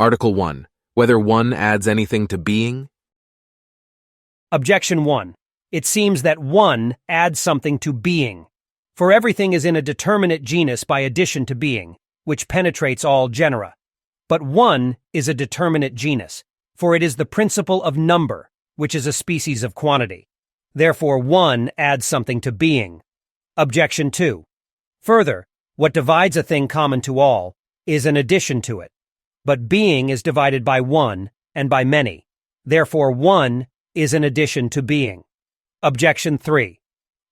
Article 1. Whether one adds anything to being? Objection 1. It seems that one adds something to being. For everything is in a determinate genus by addition to being, which penetrates all genera. But one is a determinate genus, for it is the principle of number, which is a species of quantity. Therefore, one adds something to being. Objection 2. Further, what divides a thing common to all is an addition to it. But being is divided by one and by many. Therefore, one is an addition to being. Objection 3.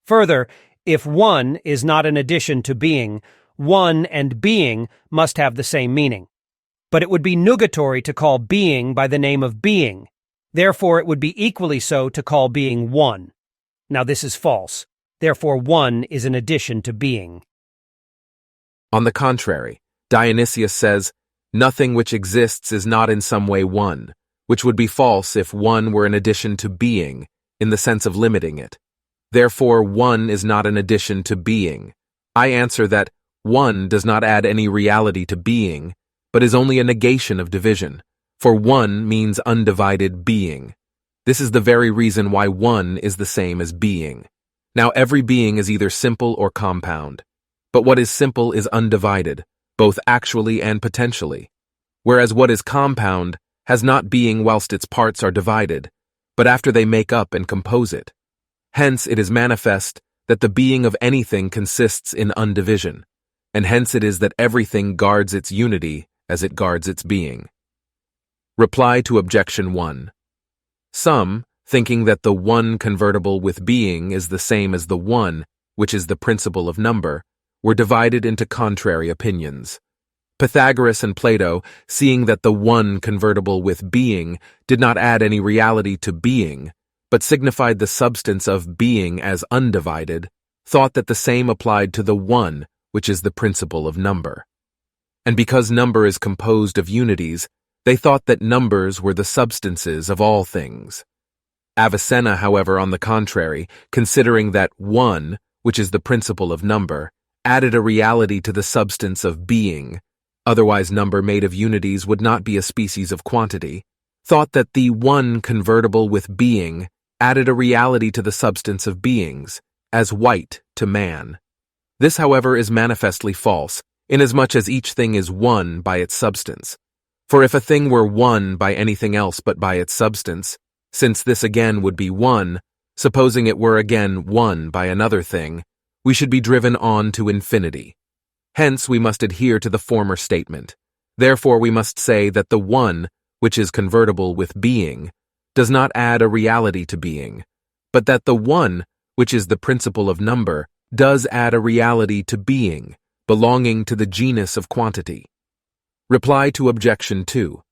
Further, if one is not an addition to being, one and being must have the same meaning. But it would be nugatory to call being by the name of being. Therefore, it would be equally so to call being one. Now, this is false. Therefore, one is an addition to being. On the contrary, Dionysius says, nothing which exists is not in some way one, which would be false if one were an addition to being, in the sense of limiting it. Therefore, one is not an addition to being. I answer that one does not add any reality to being, but is only a negation of division, for one means undivided being. This is the very reason why one is the same as being. Now, every being is either simple or compound, but what is simple is undivided, both actually and potentially, whereas what is compound has not being whilst its parts are divided, but after they make up and compose it. Hence it is manifest that the being of anything consists in undivision, and hence it is that everything guards its unity as it guards its being. Reply to Objection 1. Some, thinking that the one convertible with being is the same as the one, which is the principle of number, were divided into contrary opinions. Pythagoras and Plato, seeing that the one convertible with being did not add any reality to being, but signified the substance of being as undivided, thought that the same applied to the one, which is the principle of number. And because number is composed of unities, they thought that numbers were the substances of all things. Avicenna, however, on the contrary, considering that one, which is the principle of number, added a reality to the substance of being, otherwise number made of unities would not be a species of quantity, thought that the one convertible with being added a reality to the substance of beings, as white to man. This, however, is manifestly false, inasmuch as each thing is one by its substance. For if a thing were one by anything else but by its substance, since this again would be one, supposing it were again one by another thing, we should be driven on to infinity. Hence we must adhere to the former statement. Therefore we must say that the one, which is convertible with being, does not add a reality to being, but that the one, which is the principle of number, does add a reality to being, belonging to the genus of quantity. Reply to Objection 2.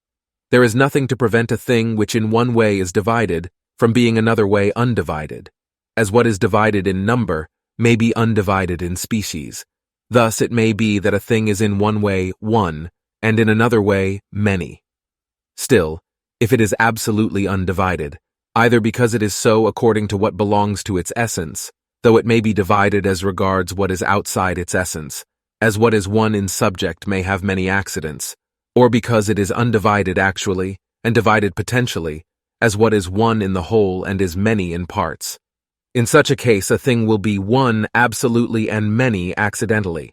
There is nothing to prevent a thing which in one way is divided from being another way undivided, as what is divided in number may be undivided in species. Thus it may be that a thing is in one way one, and in another way many. Still, if it is absolutely undivided, either because it is so according to what belongs to its essence, though it may be divided as regards what is outside its essence, as what is one in subject may have many accidents, or because it is undivided actually, and divided potentially, as what is one in the whole and is many in parts. In such a case, a thing will be one absolutely and many accidentally.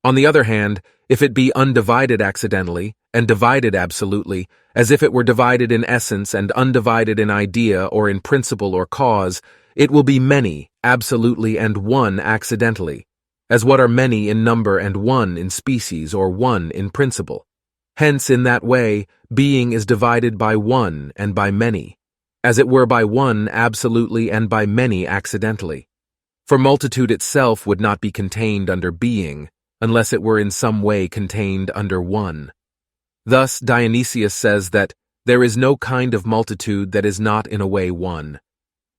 On the other hand, if it be undivided accidentally and divided absolutely, as if it were divided in essence and undivided in idea or in principle or cause, it will be many absolutely and one accidentally, as what are many in number and one in species or one in principle. Hence, in that way, being is divided by one and by many, as it were by one absolutely and by many accidentally. For multitude itself would not be contained under being, unless it were in some way contained under one. Thus Dionysius says that there is no kind of multitude that is not in a way one.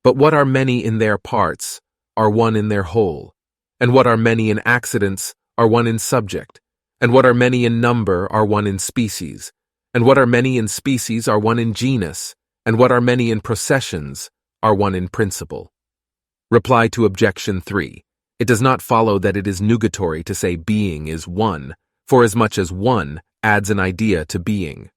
But what are many in their parts are one in their whole, and what are many in accidents are one in subject, and what are many in number are one in species, and what are many in species are one in genus, and what are many in processions are one in principle. Reply to Objection 3. It does not follow that it is nugatory to say being is one, forasmuch as one adds an idea to being.